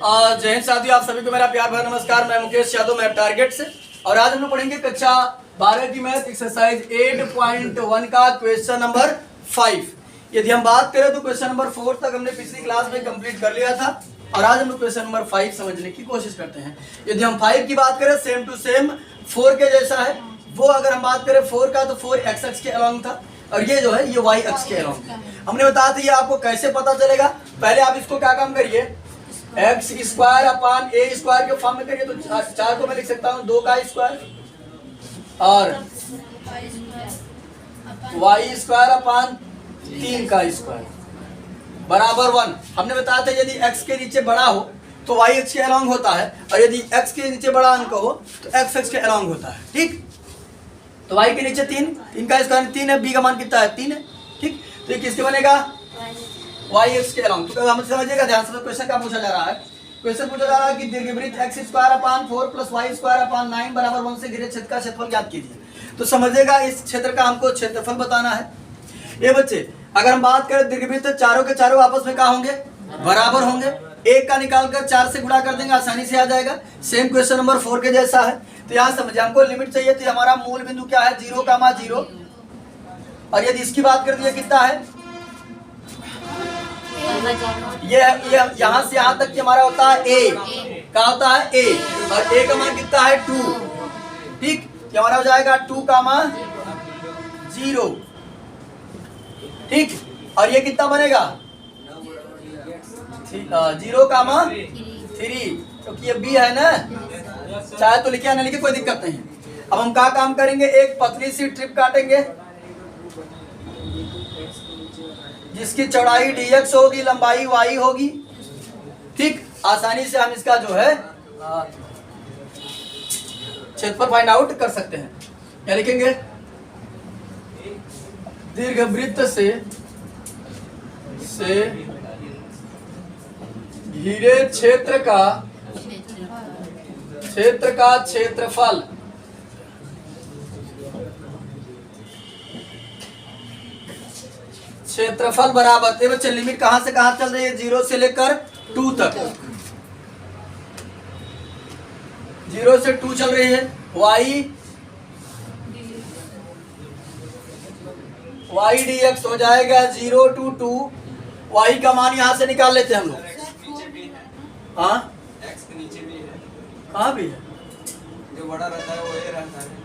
जय हिंद साथियों, आप सभी को मेरा प्यार भरा नमस्कार। मैं मुकेश यादव, मैं टारगेट से। और आज हम लोग पढ़ेंगे कक्षा 12 की मैथ एक्सरसाइज 8.1 का क्वेश्चन नंबर 5। यदि हम बात करें तो क्वेश्चन नंबर 4 तक हमने पिछली क्लास में कंप्लीट कर लिया था और आज हम लोग क्वेश्चन नंबर 5 समझने की कोशिश करते हैं। यदि हम 5 की बात करें, सेम टू सेम 4 के जैसा है। वो अगर हम बात करें 4 का तो 4 एक्स अक्ष के अलोंग था और ये जो है ये वाई अक्ष के अलोंग है। हमने बताया था ये आपको कैसे पता चलेगा। पहले आप इसको क्या काम करिए, एक्स स्क्वायर अपान ए स्क्वायर के फॉर्म में करिए तो 4 को मैं लिख सकता हूँ 2 का स्क्वायर और वाई स्क्वायर अपान 3 का स्क्वायर बराबर 1। हमने बताया था यदि x के नीचे बड़ा हो तो y अक्ष के अलोंग होता है और यदि x के नीचे बड़ा अंक हो तो x अक्ष के अलोंग होता है। ठीक, तो y के नीचे 3 का स्क्वायर 3 है, b का मान कितना है 3 है। ठीक, तो ये किसके बनेगा, y अक्ष के अलोंग। तो हम समझिएगा ध्यान से, क्वेश्चन क्या पूछा जा रहा है। क्वेश्चन पूछा जा रहा है कि दीर्घवृत्त x square upon 4 plus y square upon 9 बराबर 1 से घिरे क्षेत्र का क्षेत्रफल ज्ञात कीजिए। तो समझिएगा इस क्षेत्र का हमको क्षेत्रफल बताना है। ये बच्चे अगर हम बात करें दीर्घवृत्त चारों के चारों आपस में क्या होंगे, बराबर होंगे। एक का निकालकर 4 से गुणा कर देंगे, आसानी से आ जाएगा। सेम क्वेश्चन नंबर 4 के जैसा है। तो यहाँ समझिए हमको लिमिट चाहिए थी, हमारा मूल बिंदु क्या है 0, और यदि इसकी बात कर दिए कितना है ये यहाँ से यहाँ तक हमारा होता है a, क्या होता है a, और a का मान कितना है 2। ठीक, ये हमारा हो जाएगा 2 का मान 0। ठीक, और ये कितना बनेगा 0 का मान 3, क्योंकि ये b है ना, चाहे तो लिखे या ना लिखे कोई दिक्कत नहीं। अब हम क्या काम करेंगे, एक पतली सी ट्रिप काटेंगे जिसकी चौड़ाई dx होगी, लंबाई y होगी। ठीक, आसानी से हम इसका जो है क्षेत्रफल फाइंड आउट कर सकते हैं। क्या लिखेंगे, दीर्घवृत्त से घिरे क्षेत्र का क्षेत्रफल बराबर, बच्चे लिमिट कहां से कहां चल रही है, 0 से लेकर 2 तक। 0 से 2 चल रही है। y dx हो जाएगा 0 to 2। y का मान यहां से निकाल लेते हैं हम लोग। हाँ, x के नीचे भी है, कहाँ भी है, जो बड़ा रहता है वो ये रहता है।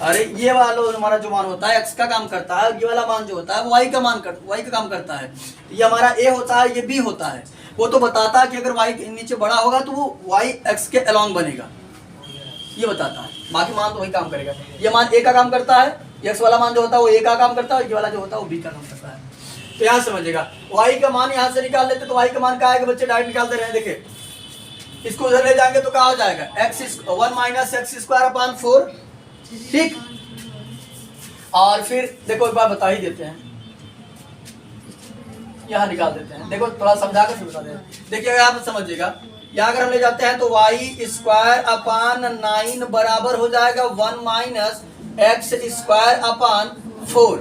अरे ये वाला हमारा जो मान होता है x का काम करता है, ये वाला मान जो होता है वो y का काम करता है। ये हमारा a होता है, ये b होता है। वो तो बताता है कि अगर y नीचे बड़ा होगा तो वो y x के अलोंग बनेगा, ये बताता है। बाकी मान तो वही काम करेगा। ये मान a का काम करता है, x वाला मान जो होता है वो a का काम करता है, ये वाला जो होता है वो b का काम करता है। तो यहाँ समझिएगा y का मान यहाँ से निकाल लेते तो y का मान क्या आएगा बच्चे, डायरेक्ट निकालते रहे। देखिए इसको उधर ले जाएंगे तो क्या हो जाएगा, 1 माइनस एक्स स्क्वायर अपान 4। ठीक, और फिर देखो एक बार बता ही देते हैं, यहाँ निकाल देते हैं। देखो थोड़ा समझा कर फिर बता दें। देखिए आप समझिएगा, यहाँ अगर हम ले जाते हैं तो y स्क्वायर अपान 9 बराबर हो जाएगा 1 माइनस एक्स स्क्वायर अपान 4।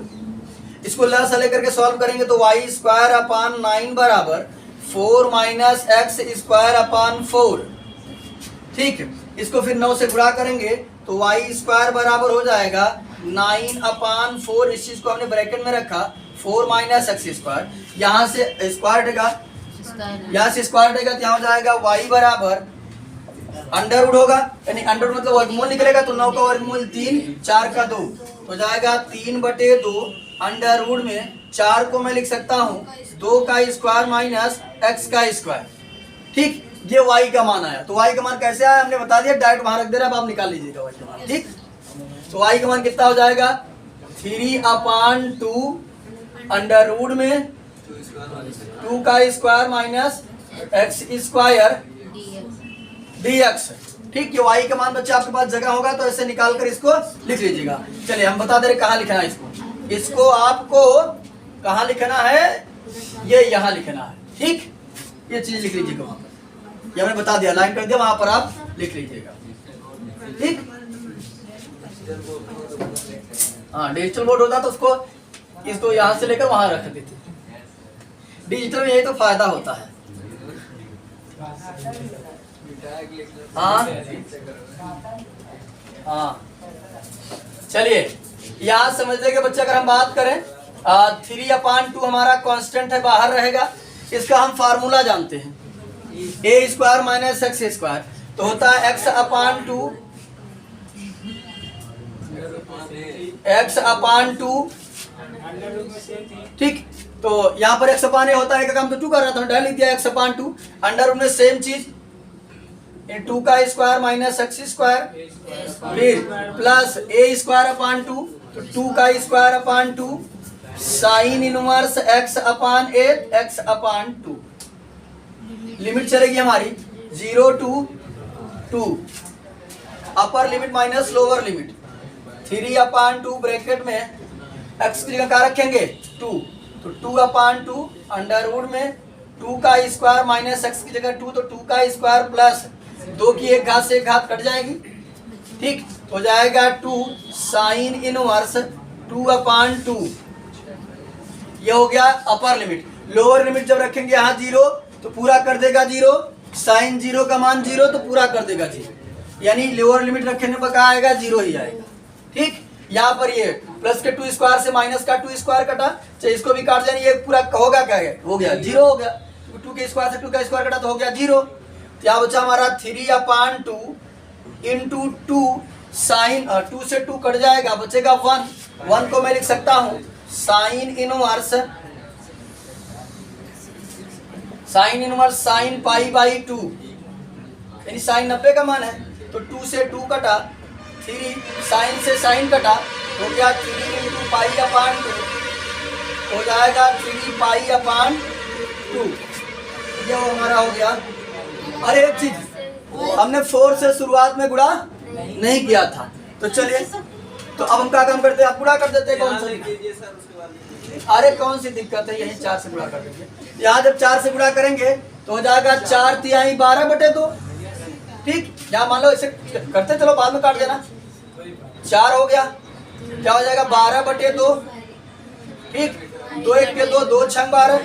इसको लसा लेकर के सॉल्व करेंगे तो y स्क्वायर अपान 9 बराबर 4 माइनस एक्स स्क्वायर अपान 4। ठीक, इसको फिर 9 से गुणा करेंगे तो y स्क्वायर बराबर हो जाएगा 9 अपान 4। इस चीज को हमने ब्रैकेट में रखा, 4 माइनस एक्स स्क्वायर, यहाँ से स्क्वायर हटेगा, यहाँ से स्क्वायर हटेगा तो यहाँ हो जाएगा y बराबर अंडर रूट होगा, यानी अंडर रूट मतलब वर्गमूल निकलेगा तो 9 का वर्गमूल 3, 4 का 2 हो जाएगा 3/2। अंडर रूट में 4 को मैं लिख सकता हूँ 2 का स्क्वायर माइनस एक्स का स्क्वायर। ठीक, ये y का मान आया। तो y का मान कैसे आया हमने बता दिया, डायरेक्ट वहां रख दे रहा, अब आप निकाल लीजिएगा y का मान। ठीक, तो y का मान कितना हो जाएगा 3/2 अंडर रूट में 2 का square minus x square dx। ठीक, ये y का मान बच्चे आपके पास जगह होगा तो ऐसे निकाल कर इसको लिख लीजिएगा। चलिए हम बता दे रहे कहाँ लिखना है इसको आपको कहाँ लिखना है, ये यहाँ लिखना है। ठीक, ये चीज लिख लीजिएगा वहां पर, ये हमने बता दिया, लाइन कर दिया, वहां पर आप लिख लीजिएगा। ठीक, हाँ डिजिटल बोर्ड होता तो उसको इसको यहाँ से लेकर वहां रख देते। डिजिटल में यही तो फायदा होता है। हाँ हाँ, चलिए यहाँ समझने के बच्चे, अगर हम बात करें 3/2 हमारा कांस्टेंट है, बाहर रहेगा। इसका हम फार्मूला जानते हैं, a square minus x square, तो होता है x/2 x/2। ठीक, तो यहाँ पर x/a होता है, का काम तो 2 कर रहा था, डाल लिख दिया x/2। अंडर में सेम चीज 2 का स्क्वायर माइनस एक्स स्क्वायर, फिर प्लस a²/2, तो 2 का स्क्वायर/2 sine inverse x/8 x/2। Limit चलेगी हमारी 0 to 2, upper limit minus lower limit. 3/2 bracket में x की जगह क्या रखेंगे 2, तो 2/2 अंडर रूट में 2 का स्क्वायर माइनस एक्स की जगह 2, तो 2 का स्क्वायर प्लस 2 की एक घात से एक घात कट जाएगी। ठीक, हो जाएगा 2 साइन इनवर्स 2/2। ये हो गया अपर लिमिट। लोअर लिमिट जब रखेंगे यहाँ 0, तो पूरा कर देगा 0, साइन 0 का मान 0, तो पूरा कर देगा 0, यानी लोअर लिमिट रखने पर क्या आएगा 0 ही आएगा। ठीक, यहाँ पर ये प्लस के 2 स्क्वायर से माइनस का 2 स्क्वायर कटा, चाहे इसको भी काट देना, ये पूरा होगा क्या है, हो गया 0 हो गया। 2 के स्क्वायर से 2 का स्क्वायर कटा तो हो गया 0। तो यहाँ बचा हमारा 3/2 इंटू 2 साइन 2 से 2 कट जाएगा, बचेगा 1 को मैं लिख सकता हूँ साइन इनवर्स साइन π/2, यानी साइन 90 का मान है, तो 2 से 2 कटा, 3 साइन से साइन कटा, हो गया 3 इंटू π/2, हो जाएगा 3 π/2। ये हमारा हो गया। अरे एक चीज, हमने 4 से शुरुआत में गुणा नहीं किया था, तो चलिए, तो अब हम क्या काम करते हैं, आप गुणा कर देते हैं। कौन सा, अरे कौन सी दिक्कत है, यही 4 से गुणा कर देंगे। यहाँ जब 4 से गुणा करेंगे तो हो जाएगा 4 12 बटे 2। ठीक, यहाँ मान लो इसे करते चलो, बाद में काट देना, 4 हो गया, क्या हो जाएगा 12 बटे 2। ठीक, 2 1 के 2, 2 6 12।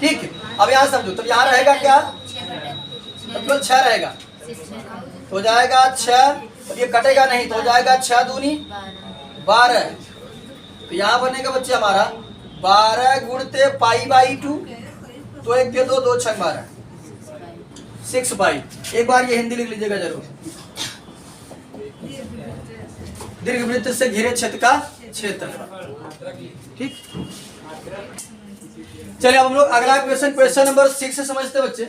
ठीक, अब यहाँ समझो, तो यहाँ रहेगा क्या, मतलब 6 रहेगा, तो हो जाएगा 6, ये कटेगा नहीं, तो हो जाएगा 6 दूनी 12। तो यहाँ बनेगा बच्चे हमारा 12 गुणते π/2, तो 1 के 2, 2 6 12, 6/। एक बार ये हिंदी लिख लीजिएगा जरूर। दीर्घवृत्त से घिरे क्षेत्र का क्षेत्रफल। ठीक, चलिए अब हम लोग अगला क्वेश्चन नंबर 6 से समझते बच्चे।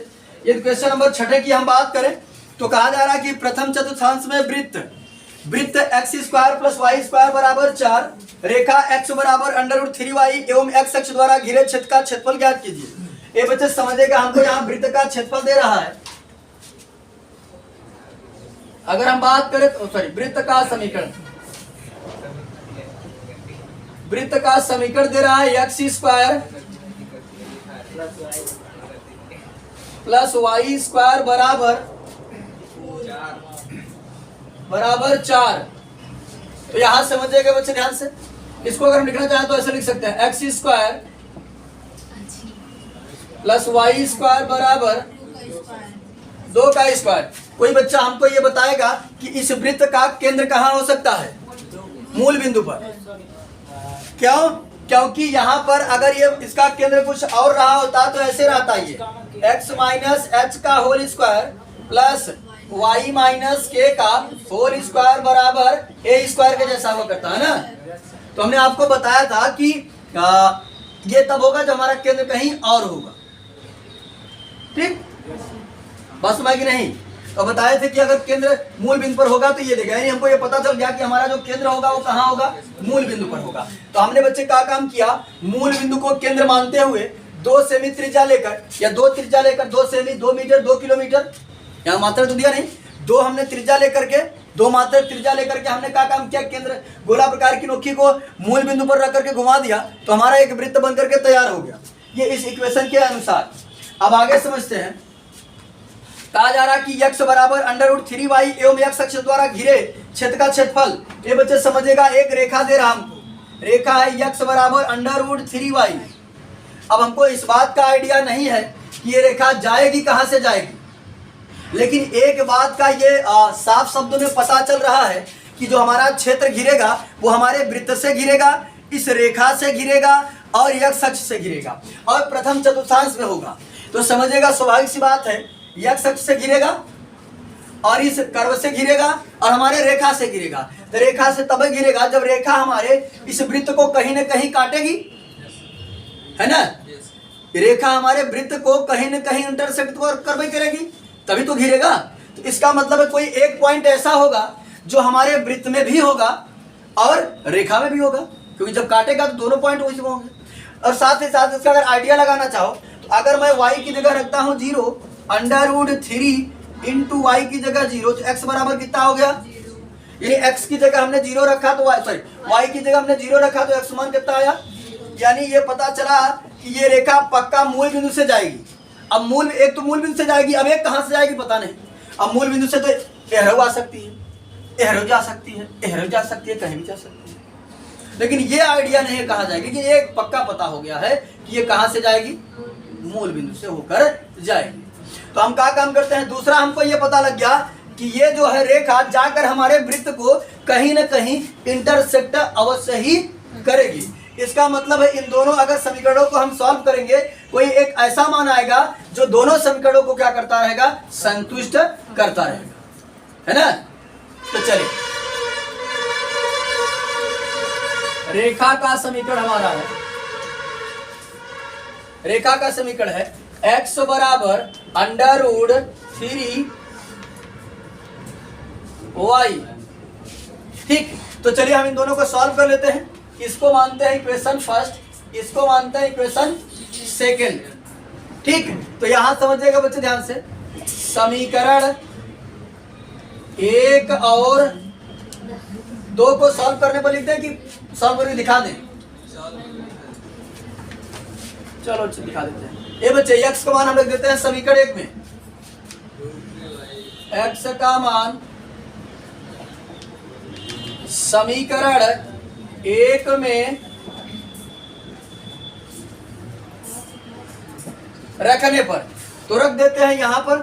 ये क्वेश्चन नंबर 6 की हम बात करें तो कहा जा रहा है कि प्रथम चतुर्थांश में वृत्त x² प्लस y² बराबर 4, रेखा x बराबर √3y एवं x अक्ष द्वारा घिरे क्षेत्र का क्षेत्रफल ज्ञात कीजिए। ये बच्चे समझेगा, हमको यहाँ वृत्त का क्षेत्रफल दे रहा है। अगर हम बात करें तो वृत्त का समीकरण दे रहा है x² प्लस y² बराबर 4। तो यहां समझिएगा बच्चे ध्यान से, इसको अगर हम लिखना चाहें तो ऐसे लिख सकते हैं x² प्लस y² बराबर 2 का स्क्वायर। कोई बच्चा हमको ये बताएगा कि इस वृत्त का केंद्र कहाँ हो सकता है, मूल बिंदु पर। क्यों? क्योंकि यहाँ पर अगर ये इसका केंद्र कुछ और रहा होता तो ऐसे रहता, ये x माइनस एच का whole square plus y minus k का होल स्क्वायर बराबर a स्क्वायर के जैसा हुआ करता है ना। तो हमने आपको बताया था कि ये तब होगा जब हमारा केंद्र कहीं और होगा। ठीक, बस समझ कि नहीं? तो बताए थे कि अगर केंद्र मूल बिंदु पर होगा तो ये देगा, यानी हमको ये पता चल गया कि हमारा जो केंद्र होगा वो कहाँ होगा, मूल बिंदु पर होगा। तो हमने बच्चे क्या काम किया, मूल बिंदु को केंद्र मानते हुए 2 सेमी त्रिज्या लेकर या 2 त्रिज्या लेकर 2 सेमी 2 मीटर 2 किलोमीटर, यहाँ मात्रा तो दिया नहीं, 2 हमने त्रिज्या लेकर के 2 मात्रा त्रिज्या लेकर के हमने क्या काम किया, केंद्र गोला प्रकार की नोकी को मूल बिंदु पर रख करके घुमा दिया, तो हमारा एक वृत्त बन करके तैयार हो गया। ये इस इक्वेशन के अनुसार। अब आगे समझते हैं, कहा जा रहा कि x बराबर √3y एवं x अक्ष द्वारा घिरे क्षेत्र का क्षेत्रफल। ये बच्चे समझेगा, एक रेखा दे रहा हमको, रेखा है x बराबर √3y। अब हमको इस बात का आइडिया नहीं है कि ये रेखा जाएगी कहां से जाएगी, लेकिन एक बात का ये साफ शब्दों में पता चल रहा है कि जो हमारा क्षेत्र घिरेगा वो हमारे वृत्त से घिरेगा, इस रेखा से घिरेगा और x अक्ष से घिरेगा और प्रथम चतुर्थांश में होगा। तो समझिएगा स्वाभाविक सी बात है, x अक्ष से घिरेगा और इस कर्व से घिरेगा और हमारे रेखा से घिरेगा। तो रेखा से तब घिरेगा जब रेखा हमारे इस वृत्त को कहीं न कहीं काटेगी, है ना। रेखा हमारे वृत्त को कहीं न कहीं इंटरसेक्ट कर करेगी तभी तो घिरेगा। तो इसका मतलब है कोई एक पॉइंट ऐसा होगा जो हमारे वृत्त में भी होगा और रेखा में भी होगा, क्योंकि जब काटेगा तो दोनों पॉइंट उसी में होंगे। और साथ ही साथ इसका अगर आइडिया लगाना चाहो तो अगर मैं y की जगह रखता हूँ 0, √3 इंटू वाई की जगह 0, तो x बराबर कितना हो गया, यानी x की जगह हमने 0 रखा तो y की जगह हमने 0 रखा तो x मान कितना आया। यानी ये पता चला कि ये रेखा पक्का मूल बिंदु से जाएगी। अब मूल एक तो मूल बिंदु से जाएगी, अब एक कहां से जाएगी पता नहीं। अब मूल बिंदु से तो एहरो आ सकती है, एहरो जा सकती है, एहरो जा सकती है, कहीं भी जा सकती है, लेकिन ये आइडिया नहीं कहा जाएगा कि ये पक्का पता हो गया है कि ये कहां से जाएगी, मूल बिंदु से होकर जाएगी। तो हम क्या काम करते हैं, दूसरा हमको ये पता लग गया कि ये जो है रेखा जाकर हमारे वृत्त को कहीं ना कहीं इंटरसेक्ट अवश्य ही करेगी। इसका मतलब है इन दोनों अगर समीकरणों को हम सॉल्व करेंगे, कोई एक ऐसा मान आएगा जो दोनों समीकरणों को क्या करता रहेगा, संतुष्ट करता रहेगा, है ना। तो चलिए, रेखा का समीकरण हमारा है, रेखा का समीकरण है x बराबर √3y। ठीक, तो चलिए हम इन दोनों को सॉल्व कर लेते हैं। इसको मानते हैं इक्वेशन फर्स्ट, इसको मानते हैं इक्वेशन सेकेंड। ठीक, तो यहां समझिएगा बच्चे ध्यान से, समीकरण 1 और 2 को सॉल्व करने पर लिखते हैं कि सॉल्व करके दिखा दें, चलो दिखा देते हैं। ये बच्चे x का मान हम लिख देते हैं समीकरण 1 में, x का मान समीकरण 1 में रखने पर तो रख देते हैं यहाँ पर,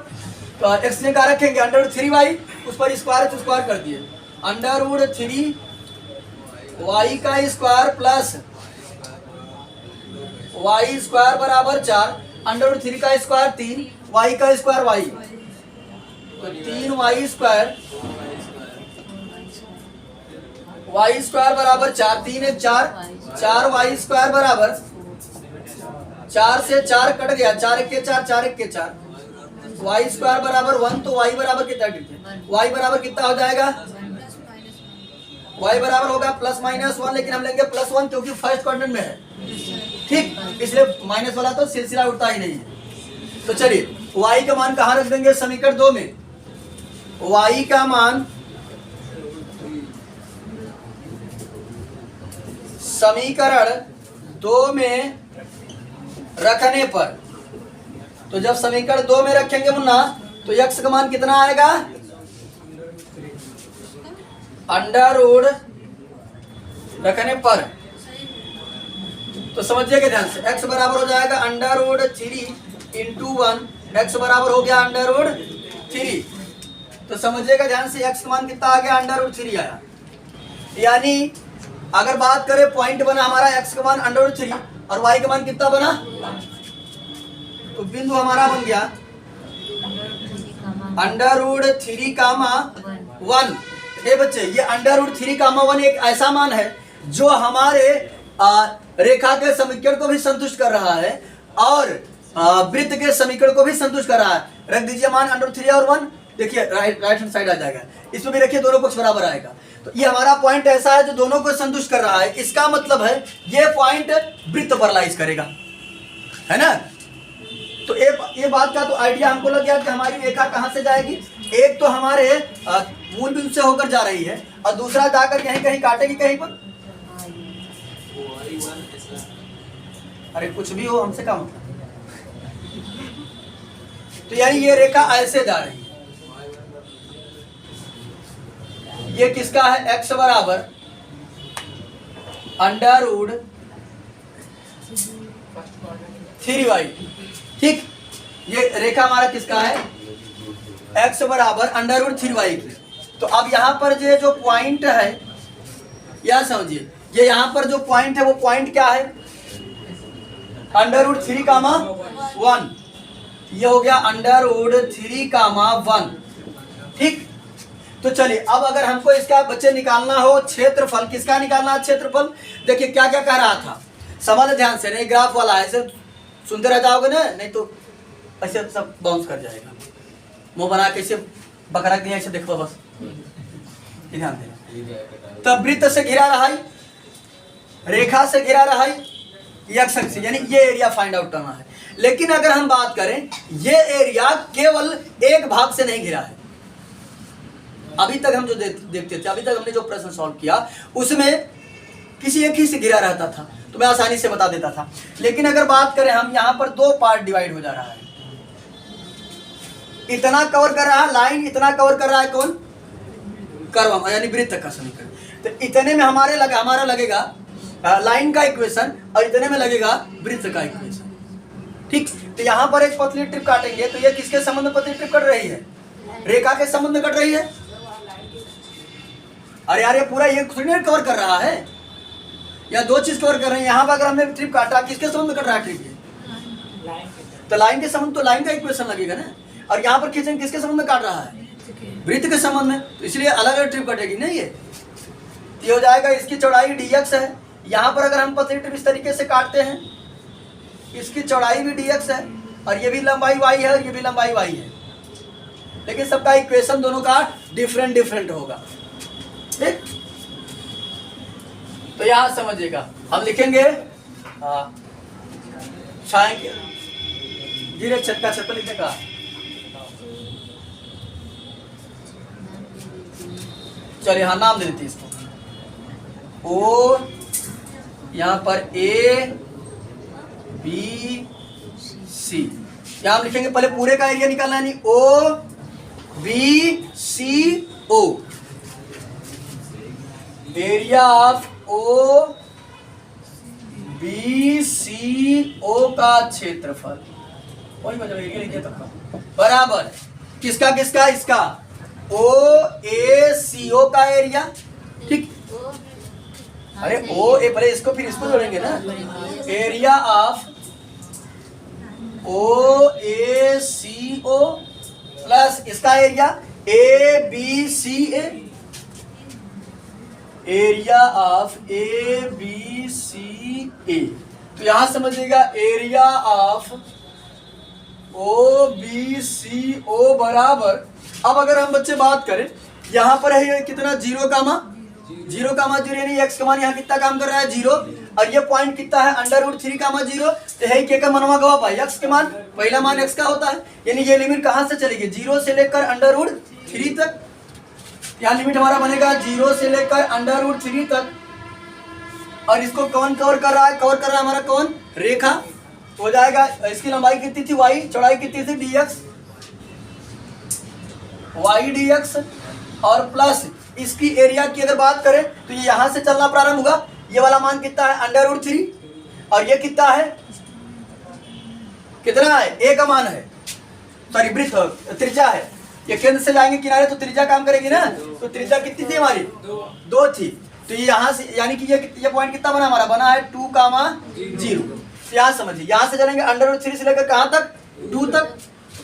तो x ने कहा रखेंगे √3y, उस पर स्क्वायर तो स्क्वायर कर दिए, √3y का स्क्वायर प्लस y स्क्वायर बराबर 4, √3 का स्क्वायर 3, y का स्क्वायर y, तो 3y स्क्वायर, y स्क्वायर बराबर 4, 3 1 4, 4y स्क्वायर बराबर 4 से 4 कट गया, 4 1 के 4, 4 1 के 4, y स्क्वायर बराबर 1, तो y बराबर कितना, y बराबर कितना हो जाएगा, y बराबर होगा ±1, लेकिन हम लेंगे +1 क्योंकि फर्स्ट क्वाड्रेंट में है। ठीक, इसलिए माइनस वाला तो सिलसिला उठता ही नहीं है। तो चलिए y का मान कहाँ रख देंगे, समीकरण 2 में, y का मान समीकरण 2 में रखने पर, तो जब समीकरण 2 में रखेंगे मुन्ना तो x का मान कितना आएगा, √ रखने पर, तो समझिएगा ध्यान से, x बराबर हो जाएगा √3 इंटू 1, x बराबर हो गया √3। तो समझिएगा ध्यान से, x का मान कितना आ गया, √3 आया। यानी अगर बात करें पॉइंट बना हमारा x का मान √3 और y का मान कितना बना, तो बिंदु हमारा बन गया √3 कामा 1। ये बच्चे, ये √3 कामा 1 एक ऐसा मान है जो हमारे रेखा के समीकरण को भी संतुष्ट कर रहा है और वृत्त के समीकरण को भी संतुष्ट कर रहा है। रख दीजिए मान √3 और 1, देखिए राइट हैंड साइड आ जाएगा, इसमें भी रखिए दोनों पक्ष बराबर आएगा। तो ये हमारा पॉइंट ऐसा है जो दोनों को संतुष्ट कर रहा है। इसका मतलब है ये पॉइंट वृत्त पर लाइज करेगा, है ना। तो ये बात का तो आइडिया हमको लग गया कि हमारी रेखा कहां से जाएगी, एक तो हमारे मूल बिंदु से होकर जा रही है और दूसरा जाकर यहीं कहीं काटेगी कहीं पर। अरे कुछ भी हो, हमसे काम होता। तो यानी ये रेखा ऐसे जा रही है, ये किसका है, x बराबर √3y। ठीक, ये रेखा हमारा किसका है, x बराबर √3y की। तो अब यहाँ पर ये जो पॉइंट है, या समझिए ये यहाँ पर जो पॉइंट है वो पॉइंट क्या है, √3, 1। ये हो गया √3, 1। ठीक। तो चलिए अब अगर हमको इसका बच्चे निकालना हो क्षेत्रफल, किसका निकालना है क्षेत्रफल, देखिए क्या क्या कह रहा था, समझ ध्यान से, नहीं ग्राफ वाला है, ऐसे सुनते रह जाओगे ना, नहीं तो ऐसे सब बाउंस कर जाएगा। मुंह बना के ऐसे बकरा के ऐसे देखो बस, ध्यान देना। तब वृत्त से घिरा रहा है, रेखा से घिरा रहा है, एक्स एक्सिस, यानी ये एरिया फाइंड आउट करना है। लेकिन अगर हम बात करें, ये एरिया केवल एक भाग से नहीं घिरा है। अभी तक हम जो देखते थे, अभी तक हमने जो प्रश्न सॉल्व किया उसमें किसी एक ही से घिरा रहता था, तो मैं आसानी से बता देता था। लेकिन अगर बात करें हम, यहाँ पर दो पार्ट डिवाइड हो जा रहा है, इतना कवर कर रहा है लाइन, इतना कवर कर रहा है कौन, कर्व, यानी वृत्त का समीकरण। तो इतने में हमारा लगेगा लाइन का इक्वेशन, और इतने में लगेगा वृत्त का इक्वेशन। ठीक। तो यहाँ पर एक पतली ट्रिप काटेंगे, तो ये किसके संबंध में पतली ट्रिप कट रही है, रेखा के संबंध में कट रही है। अरे यार ये पूरा ये थोड़ी कवर कर रहा है, या दो चीज कवर कर रहे हैं। यहाँ पर अगर हमने ट्रिप काटा, किसके संबंध में कट रहा है ट्रिप, तो लाइन के संबंध, तो लाइन का इक्वेशन लगेगा ना। और यहाँ पर खींचेंगे, किसके संबंध में काट रहा है, वृत्त के संबंध में, तो इसलिए अलग अलग ट्रिप कटेगी ना। ये हो जाएगा, इसकी चौड़ाई dx है। यहाँ पर अगर हम पतली ट्रिप इस तरीके से काटते हैं, इसकी चौड़ाई भी dx है, और ये भी लंबाई y है, और ये भी लंबाई y है, लेकिन सबका इक्वेशन दोनों का डिफरेंट होगा। ठीक। तो यहां समझिएगा, हम लिखेंगे जीरे छत का छत लिखने का, चलिए हाँ नाम दे देते इसको, ओ यहाँ पर A B C, यहाँ हम लिखेंगे, पहले पूरे का एरिया निकालना है, O B C O, area of O B C O का क्षेत्रफल, वही मतलब एरिया लिखे तब बराबर किसका किसका, इसका O A C O का एरिया। ठीक। अरे O A, पहले इसको फिर इसको जोड़ेंगे ना, area of O A C O plus इसका area A B C A, area of A B C A। तो यहां समझिएगा area of O B C O बराबर, अब अगर हम बच्चे बात करें, यहाँ पर है कितना 0, यानी x का मान यहाँ कितना काम कर रहा है 0, और ये पॉइंट कितना है √3, तो है के का मनवा गवा पाए, x के मान, पहला मान x का होता है, यानी ये लिमिट कहाँ से चलेगी 0 से लेकर √3 तक। यहाँ लिमिट हमारा बनेगा 0 से लेकर √3 तक, और इसको कौन कवर कर रहा है, कवर कर रहा है हमारा कौन, रेखा। हो जाएगा, इसकी लंबाई कितनी थी y, चौड़ाई कितनी थी dx, y dx, और प्लस इसकी एरिया की अगर बात करें तो ये यहां से चलना प्रारंभ हुआ, ये वाला मान कितना है √3, और ये कितना है, कितना है a का मान है, सॉरी वृत्त त्रिज्या है, ये केंद्र से जाएंगे किनारे तो त्रिज्या काम करेगी ना, तो त्रिज्या कितनी थी हमारी 2 थी। तो ये यहाँ से, यानी कि ये पॉइंट कितना बना हमारा, बना है 2, 0। यहाँ समझिए, यहाँ से चलेंगे √3 से लेकर कहाँ तक 2 तक,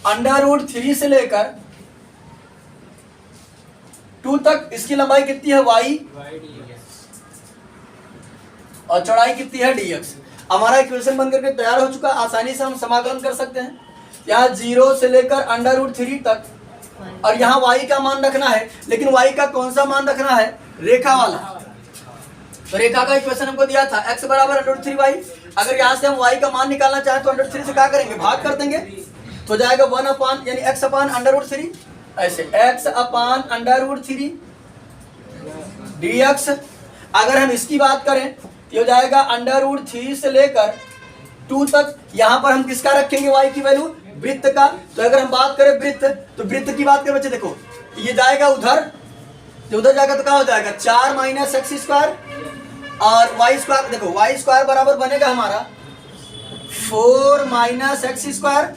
√3 से लेकर 2 तक, इसकी लंबाई कितनी है y, और चौड़ाई कितनी है dx। हमारा इक्वेशन बन करके तैयार हो चुका, आसानी से हम समाकलन कर सकते हैं। यहाँ 0 से लेकर √3 तक, और यहाँ y का मान रखना है, लेकिन y का कौन सा मान रखना है, रेखा वाला। तो रेखा का इक्वेशन हमको दिया था x बराबर √3y। अगर यहाँ से हम y का मान निकालना चाहें तो √3 से क्या करेंगे, भाग कर देंगे, तो जाएगा 1 अपान, यानी x अपान √3, ऐसे x अपान √3 dx। अगर हम इसकी बात करें तो हो जाएगा √3 से लेकर 2 तक। यहाँ पर हम किसका रखेंगे y की वैल्यू, वृत्त का। तो अगर हम बात करें वृत्त, तो वृत्त की बात करें बच्चे, देखो ये जाएगा उधर, तो उधर जाएगा तो क्या हो जाएगा 4 - x², और y², देखो y² बराबर बनेगा हमारा 4 - x²,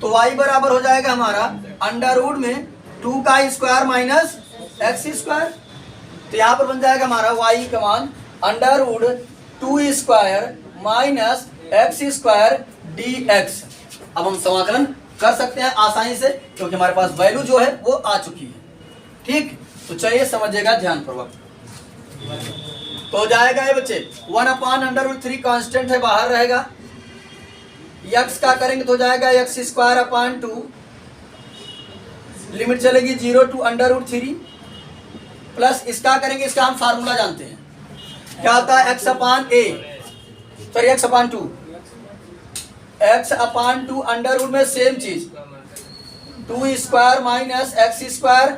तो y बराबर हो जाएगा हमारा अंडर रूट में 2 का स्क्वायर माइनस एक्स स्क्वायर। तो यहाँ पर बन जाएगा हमारा y का मान under root 2 square minus x square dx। अब हम समाकलन कर सकते हैं आसानी से क्योंकि हमारे पास वैल्यू जो है वो आ चुकी है। ठीक, तो चलिए समझिएगा ध्यान पूर्वक। तो हो जाएगा ये बच्चे 1/√3 कांस्टेंट है, बाहर रहेगा। x का करेंगे तो हो जाएगा x²/2, लिमिट चलेगी 0 to √3 प्लस इसका करेंगे, इसका हम फार्मूला जानते हैं क्या होता है, x/2 अंडर रूट में सेम चीज 2 स्क्वायर माइनस एक्स स्क्वायर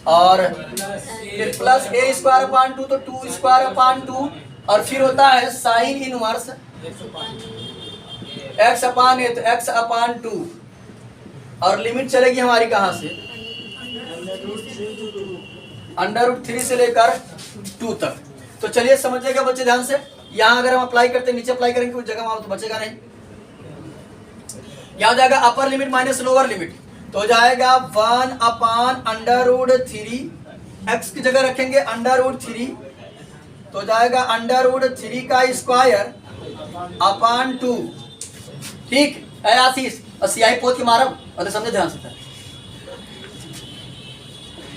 और फिर प्लस a²/2 तो 2 स्क्वायर/2 और फिर होता है साइन इनवर्स x/a तो x/2 और लिमिट चलेगी हमारी कहाँ से, √3 से लेकर 2 तक। तो चलिए समझिएगा बच्चे ध्यान से। यहाँ अगर हम अप्लाई करते हैं, नीचे अप्लाई करेंगे कुछ जगह वहां तो बचेगा नहीं। यहाँ हो जाएगा अपर लिमिट माइनस लोअर लिमिट, तो हो जाएगा 1/√3 x की जगह रखेंगे √3 तो हो जाएगा √3 का स्क्वायर अपॉन 2। ठीक है आशीष, सियाही पोत के मारब और समझे ध्यान से।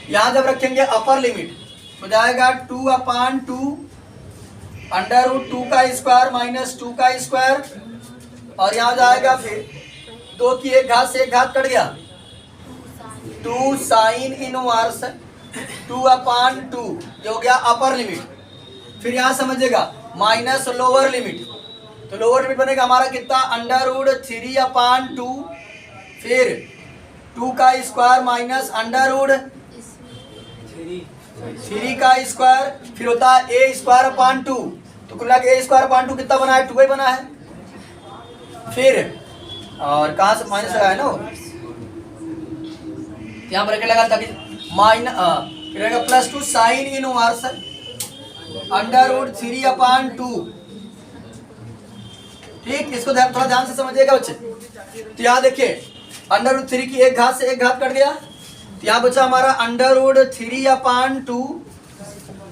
यहां जब रखेंगे अपर लिमिट हो जाएगा 2/2 √2 का स्क्वायर माइनस 2 का स्क्वायर और यहाँ जाएगा फिर 2 की एक घात से एक घात कट गया 2 साइन इनवर्स 2/2 ये हो गया अपर लिमिट। फिर यहाँ समझिएगा माइनस लोअर लिमिट, तो लोअर लिमिट बनेगा हमारा कितना √3/2 फिर 2 का स्क्वायर माइनस √3 का स्क्वायर फिर होता है a²/2 तो कुल मिला a²/2 कितना बना है, 2 ही बना है। फिर और कहाँ से माइनस लगा है ना, यहाँ ब्रैकेट लगा ताकि फिर रहेगा +2 साइन इनवर्स √3/2। ठीक, इसको थोड़ा ध्यान से समझिएगा बच्चे। तो यहाँ देखिए √3 की एक घात से एक घात कट गया, तो यहाँ बचा हमारा √3/2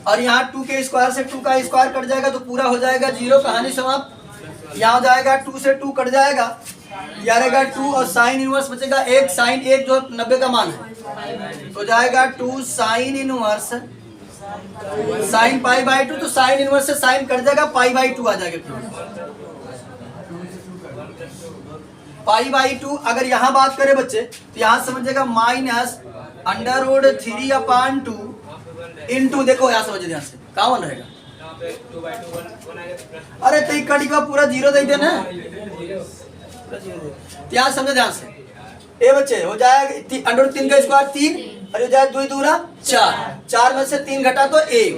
और यहाँ 2 के स्क्वायर से 2 का स्क्वायर कट जाएगा तो पूरा हो जाएगा 0, कहानी समाप्त। यहाँ हो जाएगा 2 से 2 कट जाएगा, यहाँ रहेगा 2 और साइन इनवर्स बचेगा 1, साइन 1 जो 90 का मान है तो जाएगा 2 साइन इनवर्स साइन π/2 तो साइन इनवर्स से साइन कट जाएगा π/2 आ जाएगा। π/2 अगर यहाँ बात करें बच्चे तो यहाँ समझिएगा माइनस √3/2 इंटू, देखो यहाँ समझिए ध्यान से कहाँ बन रहेगा, अरे तो कड़ी का पूरा 0 दे देना, यहाँ समझे ध्यान से। ए बच्चे हो जाएगा √3 का स्क्वायर 3 और हो जाएगा 2 दूरा 4, 4 में से 3 घटा तो 1।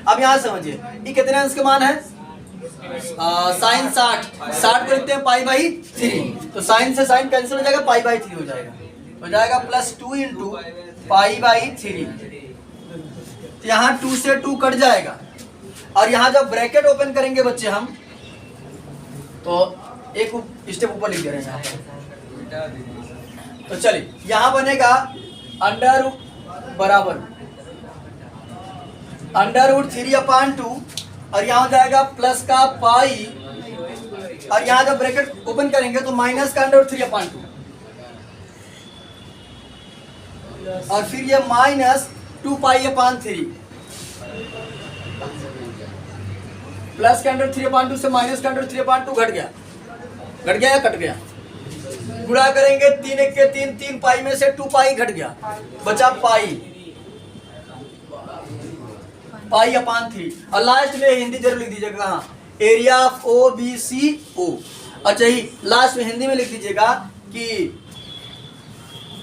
अब यहाँ समझिए ये कितने अंश का मान है, साइन 60 को लिखते हैं π/3 तो साइन से साइन कैंसिल हो जाएगा π/3 हो जाएगा, हो जाएगा +2 इंटू π/3। तो यहाँ 2 से 2 कट जाएगा और यहाँ जब ब्रैकेट ओपन करेंगे बच्चे हम तो एक स्टेप ऊपर लिख दे रहे हैं यहाँ। तो चलिए यहाँ बनेगा अंडर बराबर √3/2 और यहाँ हो जाएगा प्लस का पाई और यहाँ जब ब्रैकेट ओपन करेंगे तो माइनस का √3/2 और फिर ये माइनस 2π/3 प्लस का √3/2 से माइनस का √3/2 घट गया या कट गया, गुणा करेंगे 3 1 के 3 3 पाई में से 2 पाई घट गया, बचा π/3 और लास्ट में हिंदी जरूर लिख दीजिएगा कहाँ, एरिया ऑफ OBCO। अच्छा ही लास्ट में हिंदी में लिख दीजिएगा कि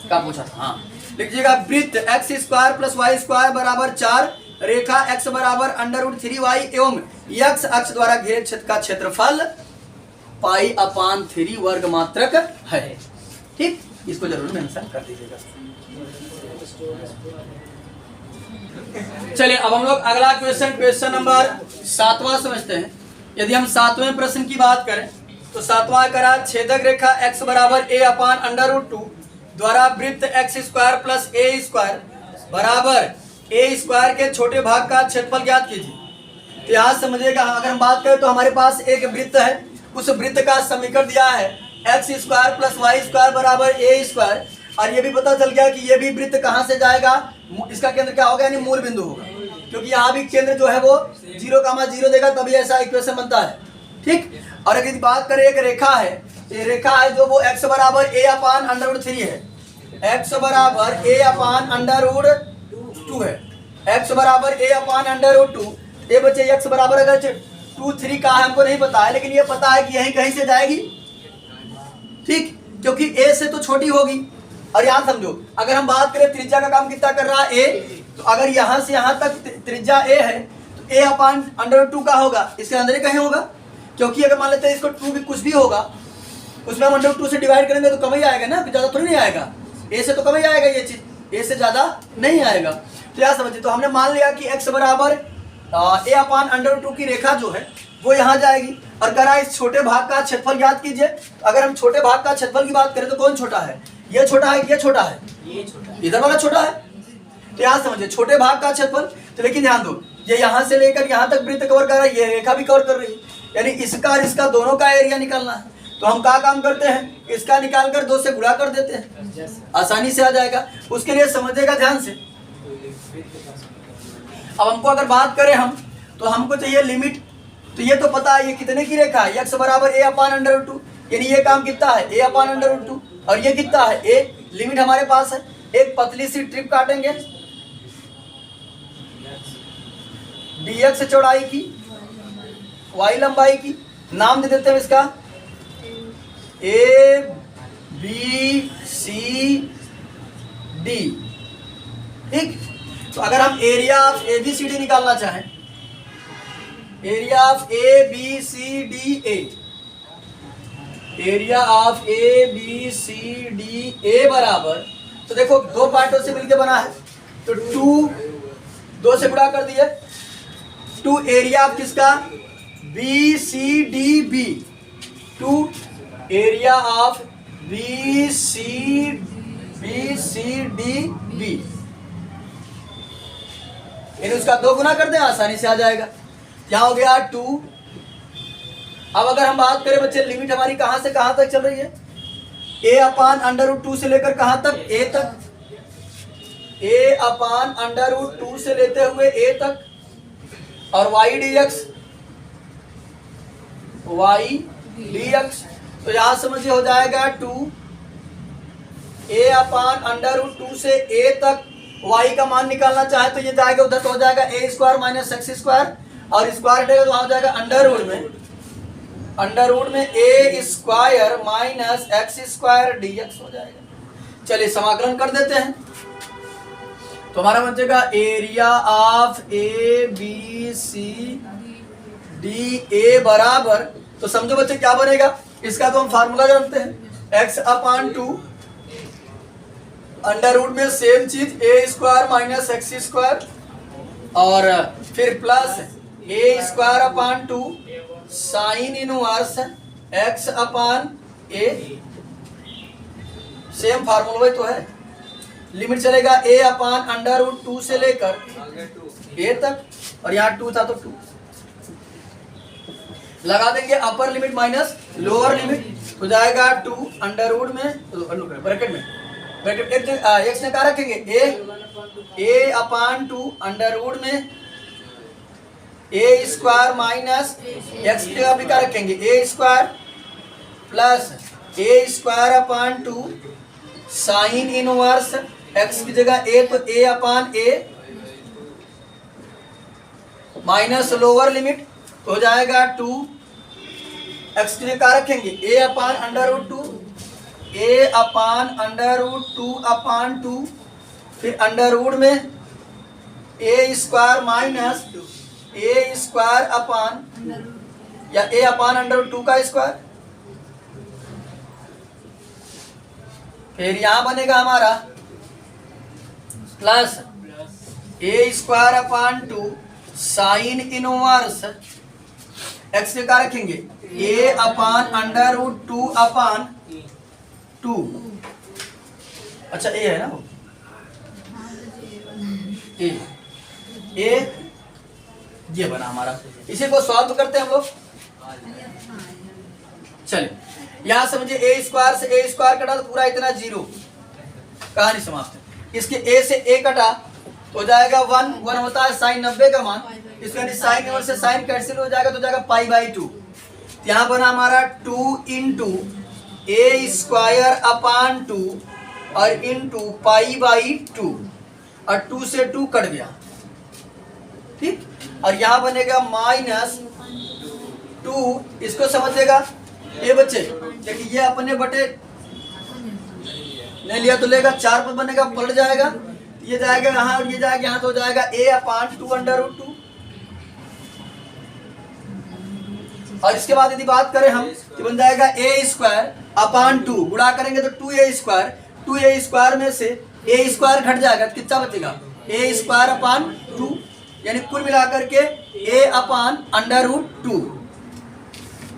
क्या पूछा था, हाँ लिख दीजिएगा वृत्त x² + y² = 4 रेखा x बराबर √3y एवं x अक्ष द्वारा घेरे क्षेत्र का क्षेत्रफल π/3 वर्ग मात्रक है। ठीक, इसको जरूर मेंशन कर दीजिएगा। चलिए अब हम लोग अगला क्वेश्चन नंबर 7वां समझते हैं। यदि हम 7वें प्रश्न की बात करें तो सातवां करा छेदक रेखा x बराबर a अपान अंडर रूट 2 द्वारा वृत्त एक्स स्क्वायर प्लस ए स्क्वायर बराबर ए स्क्वायर के छोटे भाग का क्षेत्रफल ज्ञात कीजिए। तो यहाँ समझिएगा, अगर हम बात करें तो हमारे पास एक वृत्त है, उस वृत्त का समीकरण दिया है x square plus y square बराबर ए स्क्वायर, और ये भी पता चल गया कि ये भी वृत्त कहाँ से जाएगा, इसका केंद्र क्या होगा, यानी मूल बिंदु होगा, क्योंकि यहाँ भी केंद्र जो है वो 0,0 देगा, तभी ऐसा इक्वेशन बनता है। ठीक, और अगर बात करें एक रेखा है, ये रेखा है जो वो x बराबर a अपान अंडर रूट 3 है, x बराबर a अपान अंडर रूट 2 है, x बराबर a अपान अंडर रूट 2। ये बच्चे x बराबर अगर 2 3 का है हमको नहीं पता है, लेकिन ये पता है कि यही कहीं से जाएगी। ठीक, क्योंकि a से तो छोटी होगी। और यहाँ समझो, अगर हम बात करें त्रिज्या का काम कितना कर रहा है a, तो अगर यहाँ से यहाँ तक त्रिज्या a है तो a अपान अंडर 2 का होगा, इसके अंदर ही कहीं होगा, क्योंकि अगर मान लेते हैं इसको 2 भी कुछ भी होगा, उसमें हम अंडर 2 से डिवाइड करेंगे तो कम ही आएगा ना, ज़्यादा थोड़ी नहीं आएगा, a से तो कम ही आएगा, ये चीज़ a से ज़्यादा नहीं आएगा। तो क्या समझिए, तो हमने मान लिया कि x बराबर a अपान अंडर 2 की रेखा जो है वो यहाँ जाएगी, और करा इस छोटे भाग का क्षेत्रफल ज्ञात कीजिए। तो अगर हम छोटे भाग का क्षेत्रफल की बात करें तो कौन छोटा है, ये छोटा है, ये छोटा है, इधर वाला छोटा है। तो यहाँ समझिए छोटे भाग का क्षेत्रफल, तो लेकिन ध्यान दो, ये यहाँ से लेकर यहाँ तक वृत्त कवर कर रहा है, ये रेखा भी कवर कर रही है, यानी इसका और इसका दोनों का एरिया निकालना है। तो हम क्या काम करते हैं, इसका निकाल कर 2 से गुणा कर देते हैं, आसानी से आ जाएगा। उसके लिए समझिएगा ध्यान से। अब हमको अगर बात करें हम, तो हमको चाहिए लिमिट, तो ये तो पता है ये कितने की रेखा है, x बराबर a अपान अंडर रूट 2, यानी ये काम कितना है a अपान अंडर रूट 2, और ये कितना है a, लिमिट हमारे पास है। एक पतली सी ट्रिप काटेंगे dx चौड़ाई की, y लंबाई की, नाम दे देते हैं इसका a b c d। ठीक, तो अगर हम area of A B C D निकालना चाहें, area of A B C D A, area of A B C D A बराबर, तो देखो 2 पार्टों से मिलकर बना है, तो 2 से गुणा कर दिए, 2 एरिया ऑफ किसका, B C D B, 2 area of B C D B, यानी उसका 2 गुना कर दें, आसानी से आ जाएगा। क्या हो गया 2। अब अगर हम बात करें बच्चे, लिमिट हमारी कहां से कहां तक चल रही है, a अपान अंडर रूट 2 से लेकर कहां तक, a तक, a अपान अंडर रूट 2 से लेते हुए a तक, और y dx, तो यहां समझिए हो जाएगा 2 a अपान अंडर रूट 2 से a तक। y का मान निकालना चाहे तो ये जाएगा उधर, तो हो जाएगा a square minus x square, और स्क्वायर हटेगा तो वहां हो जाएगा अंडर रूट में a square minus x square dx हो जाएगा। चलिए समाकलन कर देते हैं, तो हमारा बचेगा area of A B C D A बराबर, तो समझो बच्चे क्या बनेगा, इसका तो हम फार्मूला जानते हैं, x अपान 2 अंडर रूट में सेम चीज a square minus x square, और फिर plus a square upon 2 sine inverse x upon a, same formula तो है। लिमिट चलेगा a अपान अंडर रूट 2 से लेकर a तक, और यहाँ 2 था तो 2 लगा देंगे, upper limit minus lower limit, हो जाएगा 2 अंडर रूट में ब्रैकेट में एक्स ने कहा रखेंगे a अपान 2 अंडर रूट में a स्क्वायर माइनस एक्स की जगह भी क्या रखेंगे, a square plus a square upon 2 sine inverse x की जगह a, तो a upon a minus lower limit हो जाएगा 2, x की जगह क्या रखेंगे, a upon under root 2, a upon under root 2 अपान 2, फिर अंडर रूट में a square minus a square अपान, या a अपान अंडर रूट 2 का स्क्वायर, फिर यहां बनेगा हमारा plus a square upon 2 sine inverse x के क्या रखेंगे a अपान अंडर रूट 2 अपान 2। अच्छा a है ना वो a ये बना हमारा। इसी को सॉल्व करते हैं हम लोग। चलिए यहां समझिए ए स्क्वायर से ए स्क्वायर कटा तो पूरा इतना 0, कहानी समाप्त है। इसके a से a कटा तो हो जाएगा 1 1 होता है साइन 90 का मान, इसका साइन 1 से साइन कैंसिल हो जाएगा तो जाएगा पाई बाई 2। यहाँ बना हमारा 2 इंटू ए स्क्वायर अपान 2 और इंटू पाई बाई 2 और 2 से 2 कट गया, ठीक। और यहाँ बनेगा माइनस 2, इसको समझिएगा ये बच्चे, देखिए ये अपने बटे नहीं लिया तो लेगा 4 पद बनेगा, पलट जाएगा, ये जाएगा यहाँ और ये जाएगा यहाँ तो हो जाएगा a अपान 2 अंडर रूट 2। और इसके बाद यदि बात करें हम तो बन जाएगा a स्क्वायर अपान 2, गुणा करेंगे तो 2a स्क्वायर, 2a स्क्वायर में से a स्क्वायर घट जाएगा तो कितना बचेगा a स्क्वायर अपान 2, यानी कुल मिलाकर के a अपान अंडर रूट 2।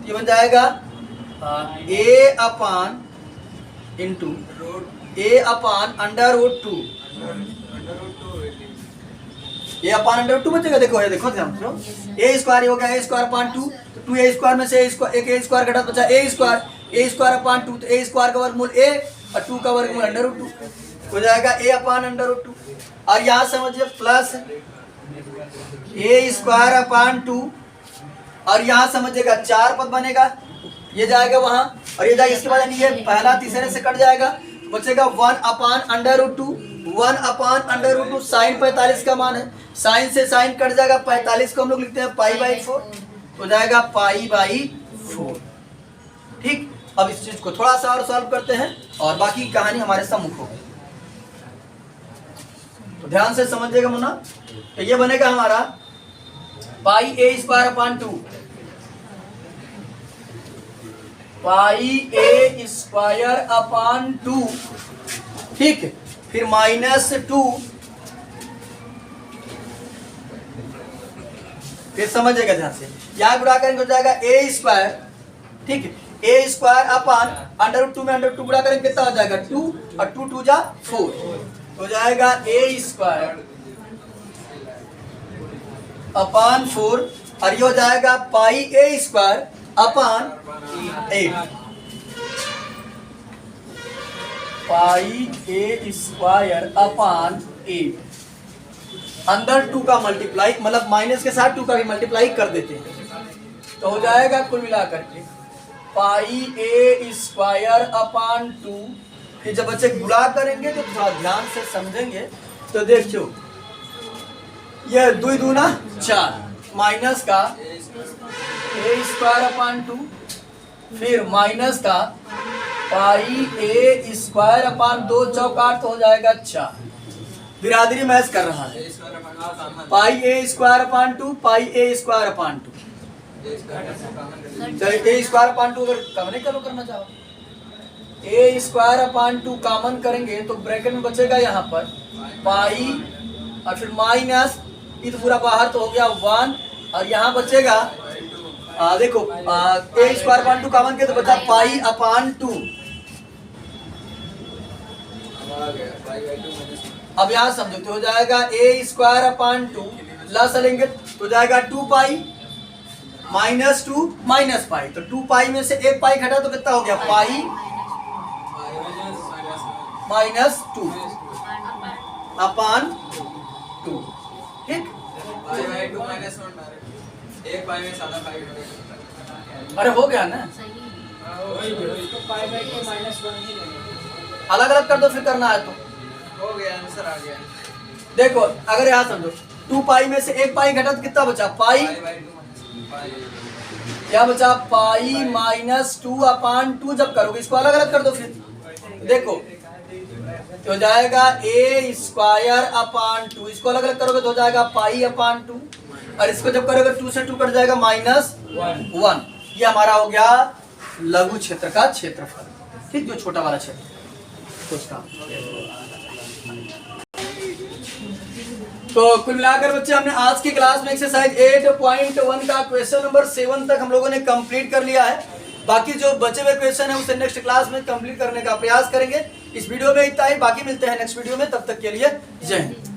ये बन जाएगा a upon into a upon under root 2, ये अपान अंडर 2 बचेगा। देखो ये देखो ध्यान से, ए स्क्वायर हो गया ए स्क्वायर अपान 2, तो 2 ए स्क्वायर में से एक ए स्क्वायर घटा बचा ए स्क्वायर अपान 2, तो ए स्क्वायर का वर्गमूल ए और 2 का वर्गमूल अंडर रूट 2 हो जाएगा ए अपान अंडर रूट 2। और यहाँ समझिए प्लस ए स्क्वायर अपान 2 और यहाँ समझिएगा 4 पद बनेगा, ये जाएगा वहां और ये जाएगा, इसके बाद ये पहला तीसरे से कट जाएगा, बचेगा 1 upon under root 2, 1 upon under root 2, sine 45 का मान है, साइन से साइन कट जाएगा, 45 को हम लोग लिखते हैं पाई बाई 4, हो जाएगा पाई बाई 4, ठीक। अब इस चीज को थोड़ा सा और सॉल्व करते हैं और बाकी कहानी हमारे सम्मुख होगी, तो ध्यान से समझिएगा मुन्ना। तो ये बनेगा हमारा पाई ए स्क्वायर अपान 2, पाई ए स्क्वायर अपान 2, ठीक। फिर माइनस 2, फिर समझिएगा ध्यान से, यहां गुणा करेंगे हो जाएगा ए स्क्वायर, ठीक, ए स्क्वायर अपान अंडर रूट 2 में अंडर 2 गुणा करेंगे कितना हो जाएगा 2 और 2 2 जा 4, हो जाएगा ए स्क्वायर अपान 4 और ये हो जाएगा पाई ए स्क्वायर अपान 8, पाई ए स्क्वायर अपान 8। अंदर 2 का मल्टीप्लाई मतलब माइनस के साथ 2 का भी मल्टीप्लाई कर देते हैं तो हो जाएगा कुल मिलाकर के पाई ए स्क्वायर अपान 2। फिर जब बच्चे गुणा करेंगे तो थोड़ा ध्यान से समझेंगे, तो देखियो यह 2 दूना 4 माइनस का ए स्क्वायर अपान 2, फिर माइनस का पाई ए स्क्वायर अपान 2 चौक 8 तो हो जाएगा 4। बिरादरी मैच कर रहा है, पाई ए स्क्वायर अपान 2, पाई ए स्क्वायर अपान 2, ए स्क्वायर अपान 2 अगर कॉमन करो करना चाहो, ए स्क्वायर अपान 2 कॉमन करेंगे तो ब्रैकेट में बचेगा यहाँ पर पाई और फिर माइनस, ये तो पूरा बाहर तो हो गया 1 और यहाँ बचेगा देखो ए स्क्वायर अपान 2 कॉमन के तो बचा पाई अपान 2। अब यहाँ समझो तो हो जाएगा ए स्क्वायर अपान 2 लस लेंगे तो जाएगा 2 पाई माइनस 2 माइनस पाई, तो 2 पाई में से 1 पाई घटा तो कितना हो गया पाई माइनस 2 अपान 2, ठीक। एक पाई में सादा पाई, अरे हो गया ना, अलग अलग कर दो फिर करना है तो हो गया, आंसर आ गया। देखो अगर यहाँ समझो 2 पाई में से 1 पाई घटा तो कितना बचा पाई, क्या बचा पाई माइनस 2 अपान 2। जब करोगे इसको अलग अलग कर दो फिर देखो तो हो जाएगा ए स्क्वायर अपान 2, इसको अलग अलग करोगे तो हो जाएगा पाई अपान 2 और इसको जब करोगे 2 से 2 कट जाएगा माइनस 1। ये हमारा हो गया लघु क्षेत्र का क्षेत्रफल, ठीक, जो छोटा वाला क्षेत्र तो उसका तो कुल मिलाकर बच्चे हमने आज की क्लास में एक्सरसाइज 8.1 का क्वेश्चन नंबर 7 तक हम लोगों ने कंप्लीट कर लिया है। बाकी जो बचे हुए क्वेश्चन है उसे नेक्स्ट क्लास में कंप्लीट करने का प्रयास करेंगे। इस वीडियो में इतना ही, बाकी मिलते हैं नेक्स्ट वीडियो में, तब तक के लिए जय हिंद।